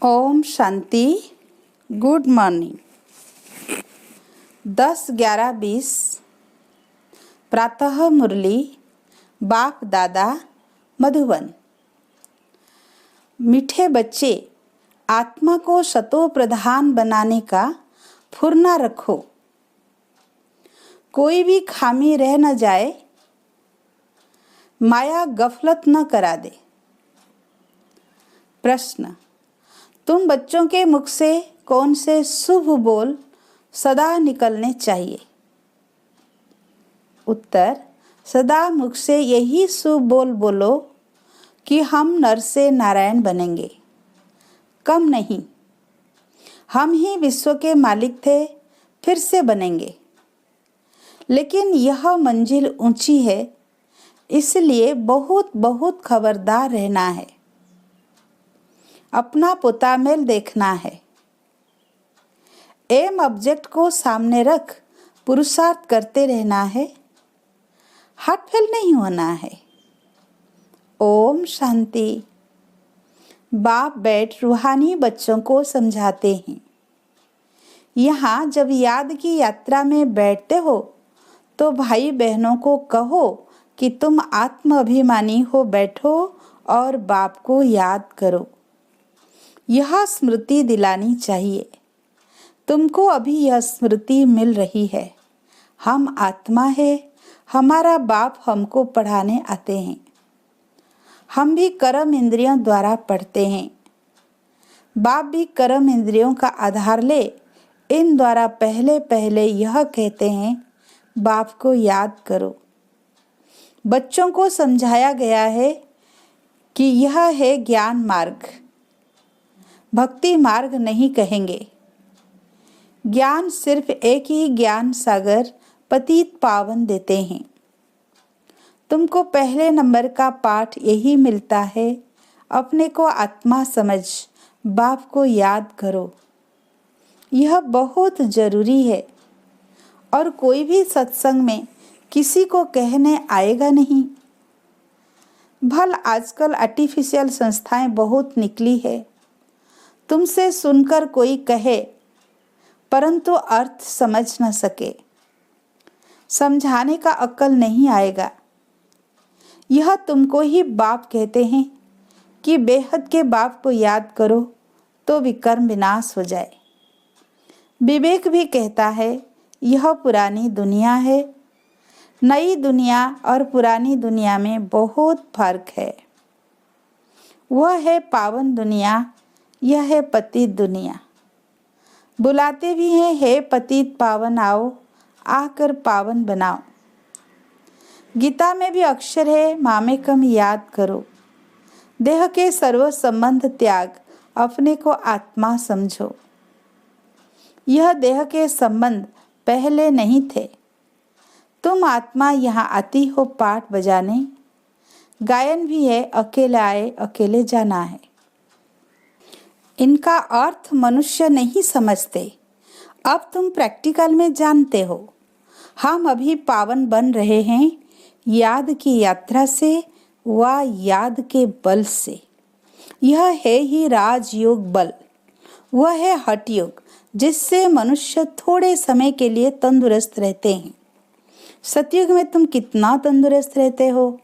Om Shanti. Good morning. 10-11-20 प्रातः मुरली बाप दादा मधुबन। मीठे बच्चे, आत्मा को सतो प्रधान बनाने का फुर्ना रखो। कोई भी खामी रह न जाए, माया गफलत न करा दे। प्रश्न: तुम बच्चों के मुख से कौन से शुभ बोल सदा निकलने चाहिए? उत्तर: सदा मुख से यही शुभ बोल बोलो कि हम नर से नारायण बनेंगे। कम नहीं, हम ही विश्व के मालिक थे, फिर से बनेंगे। लेकिन यह मंजिल ऊंची है, इसलिए बहुत बहुत खबरदार रहना है। अपना पोतामेल देखना है। एम ऑब्जेक्ट को सामने रख पुरुषार्थ करते रहना है। हाथ फेल नहीं होना है। ओम शांति। बाप बैठ रूहानी बच्चों को समझाते हैं। यहाँ जब याद की यात्रा में बैठते हो तो भाई बहनों को कहो कि तुम आत्म अभिमानी हो बैठो और बाप को याद करो। यह स्मृति दिलानी चाहिए। तुमको अभी यह स्मृति मिल रही है। हम आत्मा है, हमारा बाप हमको पढ़ाने आते हैं। हम भी कर्म इंद्रियों द्वारा पढ़ते हैं। बाप भी कर्म इंद्रियों का आधार ले इन द्वारा पहले पहले यह कहते हैं, बाप को याद करो। बच्चों को समझाया गया है कि यह है ज्ञान मार्ग, भक्ति मार्ग नहीं कहेंगे। ज्ञान सिर्फ एक ही ज्ञान सागर पतित पावन देते हैं। तुमको पहले नंबर का पाठ यही मिलता है, अपने को आत्मा समझ बाप को याद करो। यह बहुत जरूरी है और कोई भी सत्संग में किसी को कहने आएगा नहीं। भल आजकल आर्टिफिशियल संस्थाएं बहुत निकली है। तुमसे सुनकर कोई कहे परंतु अर्थ समझ न सके, समझाने का अक्ल नहीं आएगा। यह तुमको ही बाप कहते हैं कि बेहद के बाप को याद करो तो विकर्म विनाश हो जाए। विवेक भी कहता है यह पुरानी दुनिया है। नई दुनिया और पुरानी दुनिया में बहुत फर्क है। वह है पावन दुनिया, यह है पतित दुनिया। बुलाते भी हैं, हे पतित पावन आओ, आकर पावन बनाओ। गीता में भी अक्षर है, मामेकम याद करो। देह के सर्व संबंध त्याग, अपने को आत्मा समझो। यह देह के संबंध पहले नहीं थे। तुम आत्मा यहाँ आती हो पाठ बजाने। गायन भी है, अकेले आए अकेले जाना है। इनका अर्थ मनुष्य नहीं समझते। अब तुम प्रैक्टिकल में जानते हो। हम अभी पावन बन रहे हैं याद की यात्रा से व याद के बल से। यह है ही राजयोग बल। वह है हठ योग, जिससे मनुष्य थोड़े समय के लिए तंदुरुस्त रहते हैं। सतयुग में तुम कितना तंदुरुस्त रहते हो,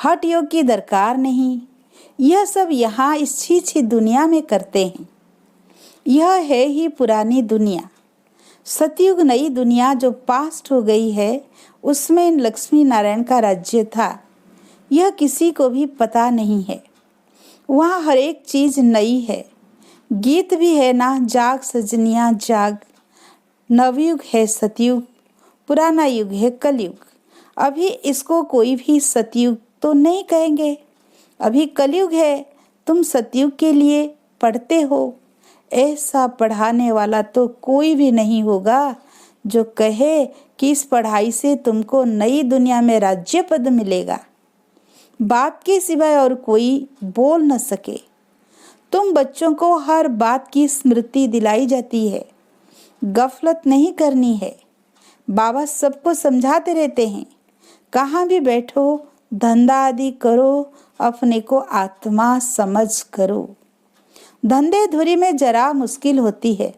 हठ योग की दरकार नहीं। यह सब यहाँ इस छी दुनिया में करते हैं। यह है ही पुरानी दुनिया। सतयुग नई दुनिया जो पास्ट हो गई है, उसमें लक्ष्मी नारायण का राज्य था। यह किसी को भी पता नहीं है। वहाँ हर एक चीज नई है। गीत भी है ना, जाग सजनिया जाग। नवयुग है सतयुग, पुराना युग है कलयुग। अभी इसको कोई भी सतयुग तो नहीं कहेंगे, अभी कलयुग है। तुम सतयुग के लिए पढ़ते हो। ऐसा पढ़ाने वाला तो कोई भी नहीं होगा जो कहे कि इस पढ़ाई से तुमको नई दुनिया में राज्य पद मिलेगा। बाप के सिवाय और कोई बोल न सके। तुम बच्चों को हर बात की स्मृति दिलाई जाती है। गफलत नहीं करनी है। बाबा सबको समझाते रहते हैं, कहाँ भी बैठो धंधा आदि करो, अपने को आत्मा समझ करो। धंधे धुरी में जरा मुश्किल होती है,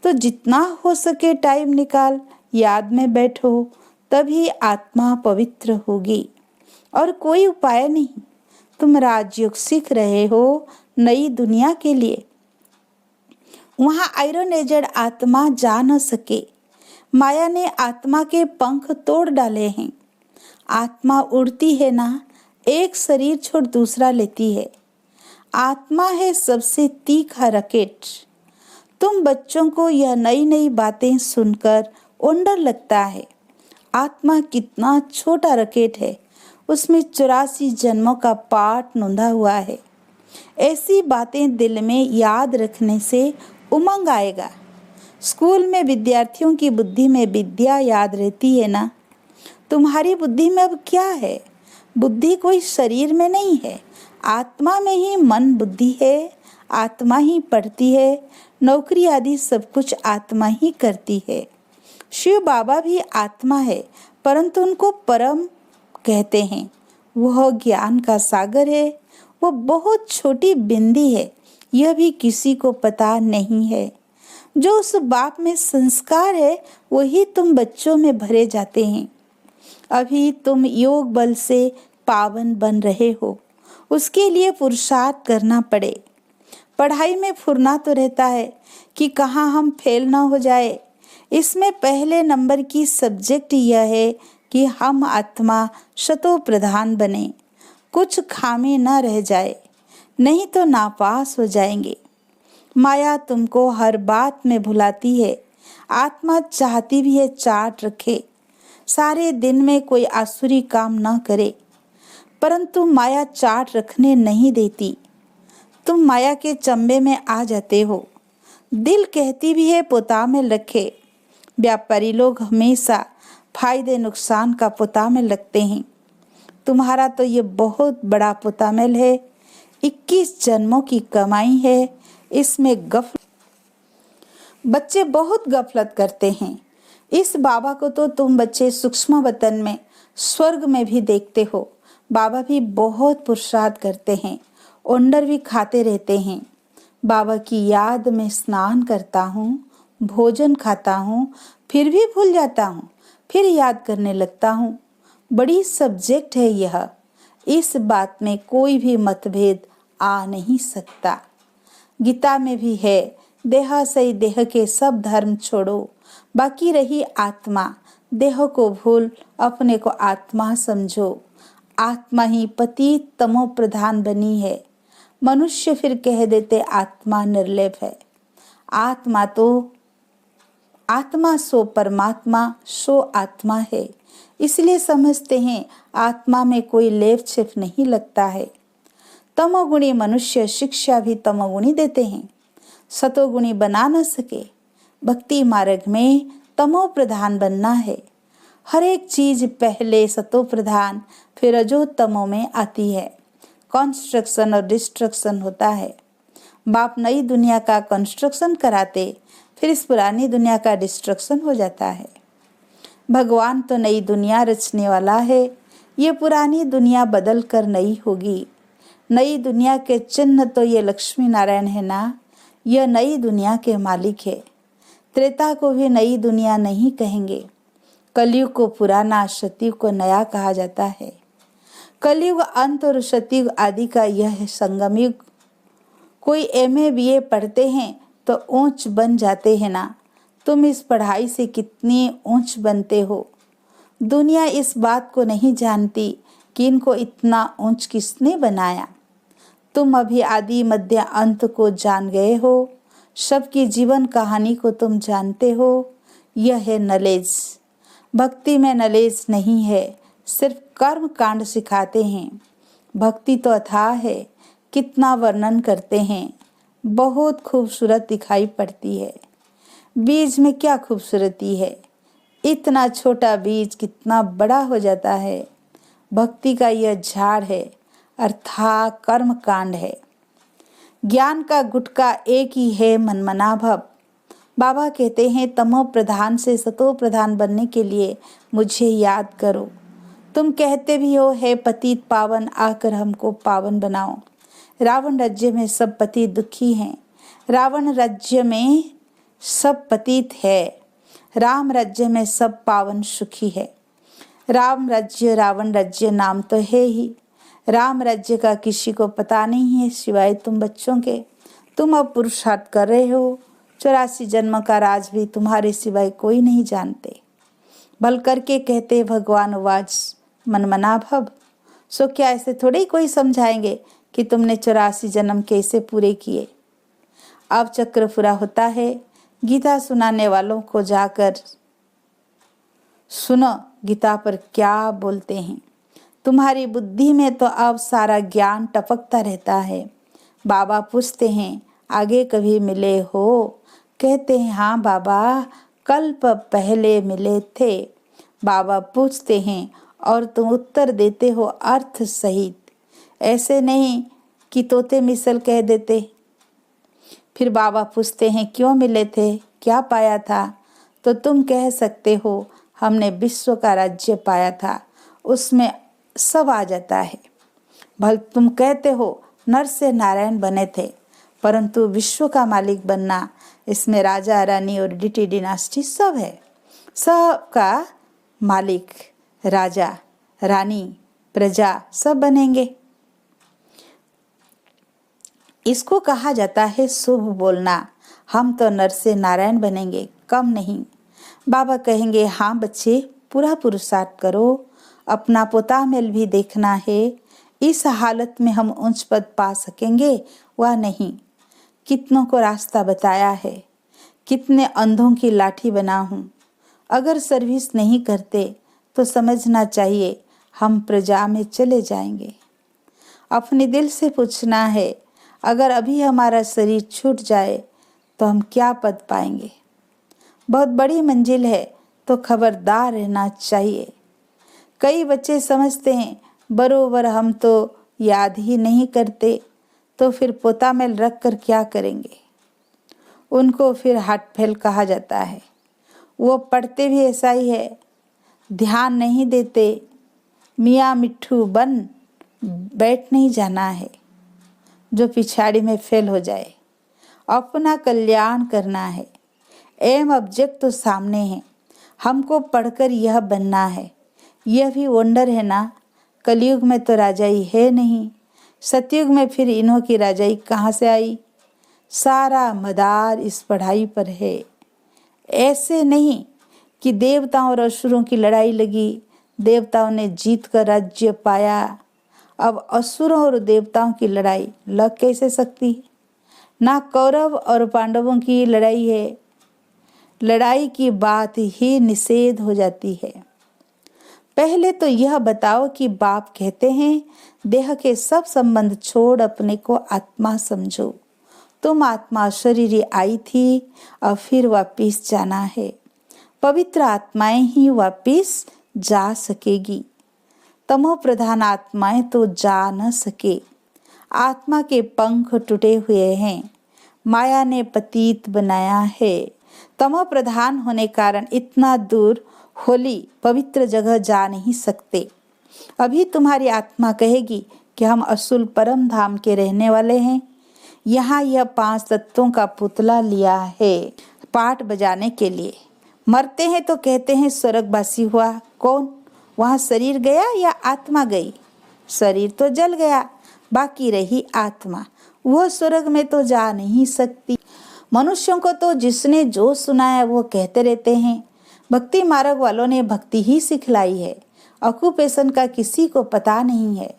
तो जितना हो सके टाइम निकाल याद में बैठो, तभी आत्मा पवित्र होगी। और कोई उपाय नहीं। तुम राजयोग सीख रहे हो नई दुनिया के लिए। वहां आयरन एजेड आत्मा जा न सके। माया ने आत्मा के पंख तोड़ डाले हैं। आत्मा उड़ती है ना, एक शरीर छोड़ दूसरा लेती है। आत्मा है सबसे तीखा रॉकेट। तुम बच्चों को यह नई नई बातें सुनकर वंडर लगता है। आत्मा कितना छोटा रॉकेट है, उसमें 84 जन्मों का पाठ नोंधा हुआ है। ऐसी बातें दिल में याद रखने से उमंग आएगा। स्कूल में विद्यार्थियों की बुद्धि में विद्या याद रहती है ना। तुम्हारी बुद्धि में अब क्या है? बुद्धि कोई शरीर में नहीं है, आत्मा में ही मन बुद्धि है। आत्मा ही पढ़ती है, नौकरी आदि सब कुछ आत्मा ही करती है। शिव बाबा भी आत्मा है, परंतु उनको परम कहते हैं। वह ज्ञान का सागर है, वो बहुत छोटी बिंदी है, यह भी किसी को पता नहीं है। जो उस बाप में संस्कार है, वही तुम बच्चों में भरे जाते हैं। अभी तुम योग बल से पावन बन रहे हो, उसके लिए पुरुषार्थ करना पड़े। पढ़ाई में फुरना तो रहता है कि कहाँ हम फेल ना हो जाए। इसमें पहले नंबर की सब्जेक्ट यह है कि हम आत्मा शतो प्रधान बने, कुछ खामी न रह जाए, नहीं तो नापास हो जाएंगे। माया तुमको हर बात में भुलाती है। आत्मा चाहती भी है चाट रखे, सारे दिन में कोई आसुरी काम न करे, परंतु माया चाट रखने नहीं देती। तुम माया के चंबे में आ जाते हो। दिल कहती भी है पोतामेल रखे। व्यापारी लोग हमेशा फायदे नुकसान का पोतामेल लगते हैं। तुम्हारा तो ये बहुत बड़ा पोतामेल है, 21 जन्मों की कमाई है। इसमें बच्चे बहुत गफलत करते हैं। इस बाबा को तो तुम बच्चे सूक्ष्म वतन में, स्वर्ग में भी देखते हो। बाबा भी बहुत पुरुषार्थ करते हैं, ओंडर भी खाते रहते हैं। बाबा की याद में स्नान करता हूँ, भोजन खाता हूँ, फिर भी भूल जाता हूँ, फिर याद करने लगता हूँ। बड़ी सब्जेक्ट है यह। इस बात में कोई भी मतभेद आ नहीं सकता। गीता में भी है, देह से देह के सब धर्म छोड़ो, बाकी रही आत्मा। देह को भूल अपने को आत्मा समझो। आत्मा ही पतित तमो प्रधान बनी है। मनुष्य फिर कह देते आत्मा निर्लेप है। आत्मा सो परमात्मा, सो आत्मा है। इसलिए समझते हैं आत्मा में कोई लेप छेप नहीं लगता है। तमोगुणी मनुष्य शिक्षा भी तमोगुणी देते हैं, सतोगुणी बना न सके। भक्ति मार्ग में तमो प्रधान बनना है। हर एक चीज पहले सतो प्रधान फिर रजो तमो में आती है। कंस्ट्रक्शन और डिस्ट्रक्शन होता है। बाप नई दुनिया का कंस्ट्रक्शन कराते, फिर इस पुरानी दुनिया का डिस्ट्रक्शन हो जाता है। भगवान तो नई दुनिया रचने वाला है। ये पुरानी दुनिया बदल कर नई होगी। नई दुनिया के चिन्ह तो ये लक्ष्मी नारायण है ना, यह नई दुनिया के मालिक है। त्रेता को भी नई दुनिया नहीं कहेंगे। कलयुग को पुराना, सतयुग को नया कहा जाता है। कलयुग अंत और सतयुग आदि का यह है संगम युग। कोई MA BA पढ़ते हैं तो ऊंच बन जाते हैं ना। तुम इस पढ़ाई से कितनी ऊंच बनते हो। दुनिया इस बात को नहीं जानती कि इनको इतना ऊंच किसने बनाया। तुम अभी आदि मध्य अंत को जान गए हो। सबकी जीवन कहानी को तुम जानते हो। यह है नॉलेज। भक्ति में नॉलेज नहीं है, सिर्फ कर्म कांड सिखाते हैं। भक्ति तो अथाह है, कितना वर्णन करते हैं, बहुत खूबसूरत दिखाई पड़ती है। बीज में क्या खूबसूरती है, इतना छोटा बीज कितना बड़ा हो जाता है। भक्ति का यह झाड़ है, अर्थात कर्म कांड है। ज्ञान का गुटका एक ही है, मनमना भव। बाबा कहते हैं तमो प्रधान से सतो प्रधान बनने के लिए मुझे याद करो। तुम कहते भी हो हे पतित पावन, आकर हमको पावन बनाओ। रावण राज्य में सब पति दुखी हैं, रावण राज्य में सब पतित है, राम राज्य में सब पावन सुखी है। राम राज्य रावण राज्य नाम तो है ही, राम राज्य का किसी को पता नहीं है सिवाय तुम बच्चों के। तुम अब पुरुषार्थ कर रहे हो, 84 जन्म का राज भी तुम्हारे सिवाय कोई नहीं जानते। भल करके कहते भगवान वाज मन मना भव। सो क्या ऐसे थोड़े ही कोई समझाएंगे कि तुमने 84 जन्म कैसे पूरे किए। अब चक्र पूरा होता है। गीता सुनाने वालों को जाकर सुनो गीता पर क्या बोलते हैं। तुम्हारी बुद्धि में तो अब सारा ज्ञान टपकता रहता है। बाबा पूछते हैं आगे कभी मिले हो? कहते हैं हाँ बाबा, कल्प पहले मिले थे। बाबा पूछते हैं और तुम उत्तर देते हो अर्थ सहित, ऐसे नहीं कि तोते मिसल कह देते। फिर बाबा पूछते हैं क्यों मिले थे, क्या पाया था? तो तुम कह सकते हो हमने विश्व का राज्य पाया था, उसमें सब आ जाता है। भल तुम कहते हो नर से नारायण बने थे, परंतु विश्व का मालिक बनना, इसमें राजा रानी और डीटी डिनास्टी सब है। सब का मालिक, राजा रानी, प्रजा सब बनेंगे। इसको कहा जाता है शुभ बोलना। हम तो नर से नारायण बनेंगे, कम नहीं। बाबा कहेंगे हाँ बच्चे, पूरा पुरुषार्थ करो, अपना पोता मेल भी देखना है। इस हालत में हम उच्च पद पा सकेंगे वह नहीं। कितनों को रास्ता बताया है, कितने अंधों की लाठी बना हूँ। अगर सर्विस नहीं करते तो समझना चाहिए हम प्रजा में चले जाएंगे। अपने दिल से पूछना है, अगर अभी हमारा शरीर छूट जाए तो हम क्या पद पाएंगे। बहुत बड़ी मंजिल है तो खबरदार रहना चाहिए। कई बच्चे समझते हैं बरोबर हम तो याद ही नहीं करते, तो फिर पोता मेल रख कर क्या करेंगे। उनको फिर हार्ट फेल कहा जाता है। वो पढ़ते भी ऐसा ही है, ध्यान नहीं देते, मियाँ मिट्ठू बन बैठ नहीं जाना है। जो पिछाड़ी में फेल हो जाए, अपना कल्याण करना है। एम ऑब्जेक्ट तो सामने है, हमको पढ़कर यह बनना है। यह भी वंडर है ना, कलयुग में तो राजाई है नहीं, सतयुग में फिर इन्हों की राजाई कहाँ से आई। सारा मदार इस पढ़ाई पर है। ऐसे नहीं कि देवताओं और असुरों की लड़ाई लगी, देवताओं ने जीत कर राज्य पाया। अब असुरों और देवताओं की लड़ाई लग कैसे सकती। ना कौरव और पांडवों की लड़ाई है, लड़ाई की बात ही निषेध हो जाती है। पहले तो यह बताओ कि बाप कहते हैं देह के सब संबंध छोड़ अपने को आत्मा समझो। तुम आत्मा शरीर आई थी, अब फिर वापिस जाना है। पवित्र आत्माएं ही वापिस जा सकेगी, तमो प्रधान आत्माएं तो जा न सके। आत्मा के पंख टूटे हुए हैं, माया ने पतित बनाया है। तमो प्रधान होने कारण इतना दूर होली पवित्र जगह जा नहीं सकते। अभी तुम्हारी आत्मा कहेगी कि हम असुल परम धाम के रहने वाले हैं। यहाँ यह 5 तत्वों का पुतला लिया है पाठ बजाने के लिए। मरते हैं तो कहते हैं स्वर्गवासी हुआ। कौन? वहाँ शरीर गया या आत्मा गई? शरीर तो जल गया, बाकी रही आत्मा। वह स्वर्ग में तो जा नहीं सकती। मनुष्यों को तो जिसने जो सुनाया वो कहते रहते हैं। भक्ति मार्ग वालों ने भक्ति ही सिखलाई है, ऑक्यूपेशन का किसी को पता नहीं है।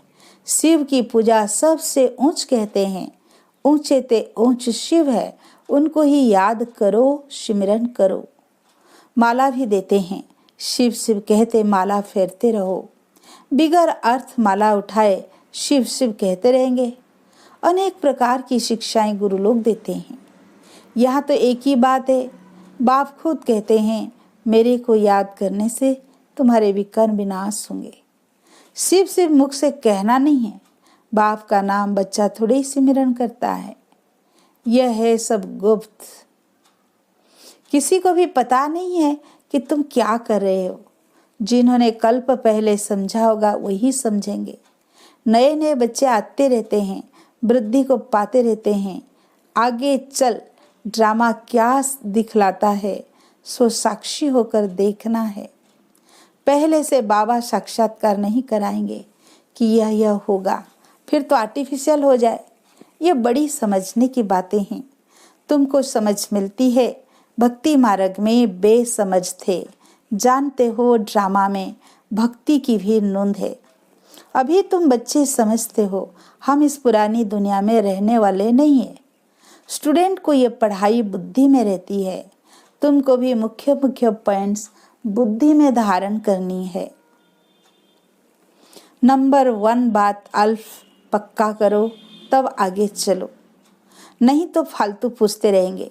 शिव की पूजा सबसे ऊंच कहते हैं, ऊंचे ते ऊंच शिव है, उनको ही याद करो, सिमरन करो। माला भी देते हैं, शिव शिव कहते माला फेरते रहो। बिगर अर्थ माला उठाए शिव शिव कहते रहेंगे। अनेक प्रकार की शिक्षाएं गुरु लोग देते हैं। यहाँ तो एक ही बात है, बाप खुद कहते हैं मेरे को याद करने से तुम्हारे विकर्म विनाश होंगे। शिव शिव मुख से कहना नहीं है, बाप का नाम बच्चा थोड़े ही सिमरन करता है। यह है सब गुप्त, किसी को भी पता नहीं है कि तुम क्या कर रहे हो। जिन्होंने कल्प पहले समझा होगा वही समझेंगे। नए नए बच्चे आते रहते हैं, वृद्धि को पाते रहते हैं। आगे चल ड्रामा क्या दिखलाता है सो साक्षी होकर देखना है। पहले से बाबा साक्षात्कार नहीं कराएंगे कि यह होगा, फिर तो आर्टिफिशियल हो जाए। ये बड़ी समझने की बातें हैं। तुमको समझ मिलती है, भक्ति मार्ग में बेसमझ थे। जानते हो ड्रामा में भक्ति की भी नूंद है। अभी तुम बच्चे समझते हो हम इस पुरानी दुनिया में रहने वाले नहीं है। स्टूडेंट को ये पढ़ाई बुद्धि में रहती है। तुमको भी मुख्य मुख्य पॉइंट्स बुद्धि में धारण करनी है। नंबर 1 बात अल्फ पक्का करो, तब आगे चलो, नहीं तो फालतू पूछते रहेंगे।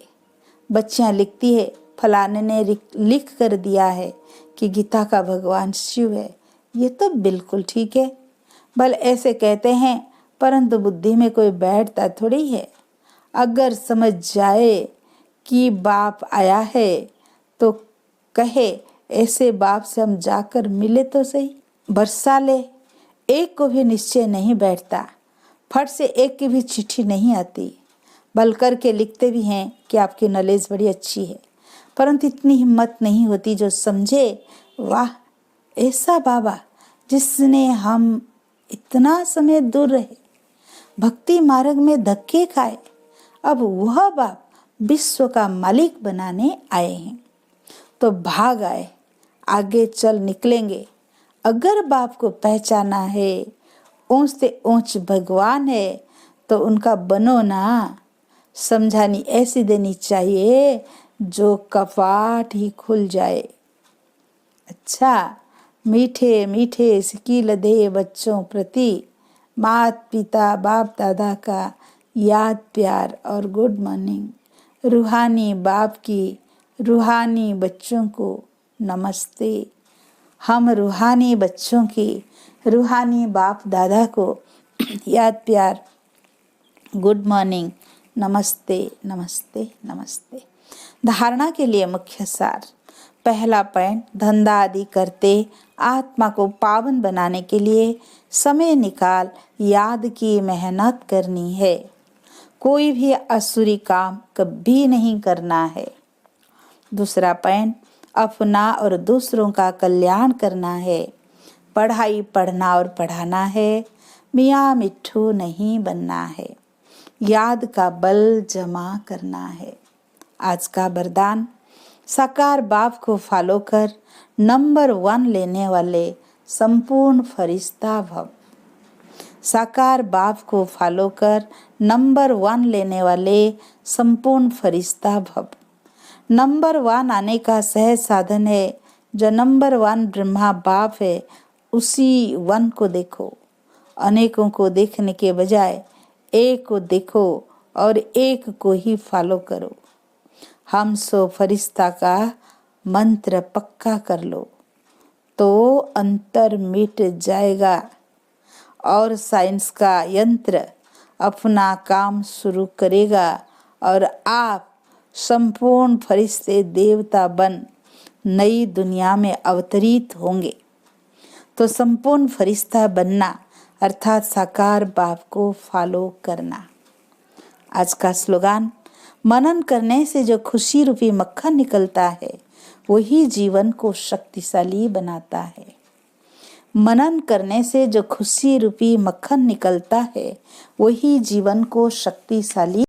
बच्चियां लिखती है फलाने ने लिख कर दिया है कि गीता का भगवान शिव है। ये तो बिल्कुल ठीक है, भले ऐसे कहते हैं, परंतु बुद्धि में कोई बैठता थोड़ी है। अगर समझ जाए कि बाप आया है तो कहे ऐसे बाप से हम जाकर मिले तो सही। बरसा ले, एक को भी निश्चय नहीं बैठता। फट से एक की भी चिट्ठी नहीं आती। बल करके लिखते भी हैं कि आपकी नॉलेज बड़ी अच्छी है, परंतु इतनी हिम्मत नहीं होती जो समझे वाह ऐसा बाबा जिसने हम इतना समय दूर रहे, भक्ति मार्ग में धक्के खाए, अब वह बाप विश्व का मालिक बनाने आए हैं। तो भाग आए, आगे चल निकलेंगे। अगर बाप को पहचाना है, ऊंच से ऊंच भगवान है, तो उनका बनो ना। समझानी ऐसी देनी चाहिए जो कपाट ही खुल जाए। अच्छा, मीठे मीठे सिकील दे बच्चों प्रति, मात पिता बाप दादा का याद प्यार और गुड मॉर्निंग। रूहानी बाप की रूहानी बच्चों को नमस्ते। हम रूहानी बच्चों की रूहानी बाप दादा को याद प्यार गुड मॉर्निंग, नमस्ते नमस्ते नमस्ते। धारणा के लिए मुख्य सार। पहला पॉइंट, धंधा आदि करते आत्मा को पावन बनाने के लिए समय निकाल याद की मेहनत करनी है। कोई भी असुरी काम कभी नहीं करना है। दूसरा पॉइंट, अपना और दूसरों का कल्याण करना है। पढ़ाई पढ़ना और पढ़ाना है, मियाँ मिट्ठू नहीं बनना है। याद का बल जमा करना है। आज का वरदान, साकार बाप को फॉलो कर नंबर 1 लेने वाले संपूर्ण फरिश्ता भव। साकार बाप को फॉलो कर नंबर 1 लेने वाले संपूर्ण फरिश्ता भव। नंबर 1 आने का सहज साधन है। जो नंबर 1 ब्रह्मा बाप है, उसी 1 को देखो। अनेकों को देखने के बजाय एक को देखो और एक को ही फॉलो करो। हम सो फरिश्ता का मंत्र पक्का कर लो तो अंतर मिट जाएगा और साइंस का यंत्र अपना काम शुरू करेगा और आप संपूर्ण फरिश्ते देवता बन नई दुनिया में अवतरित होंगे। तो संपूर्ण फरिश्ता बनना अर्थात साकार बाप को फॉलो करना। आज का स्लोगान, मनन करने से जो खुशी रूपी मक्खन निकलता है वही जीवन को शक्तिशाली बनाता है। मनन करने से जो खुशी रूपी मक्खन निकलता है वही जीवन को शक्तिशाली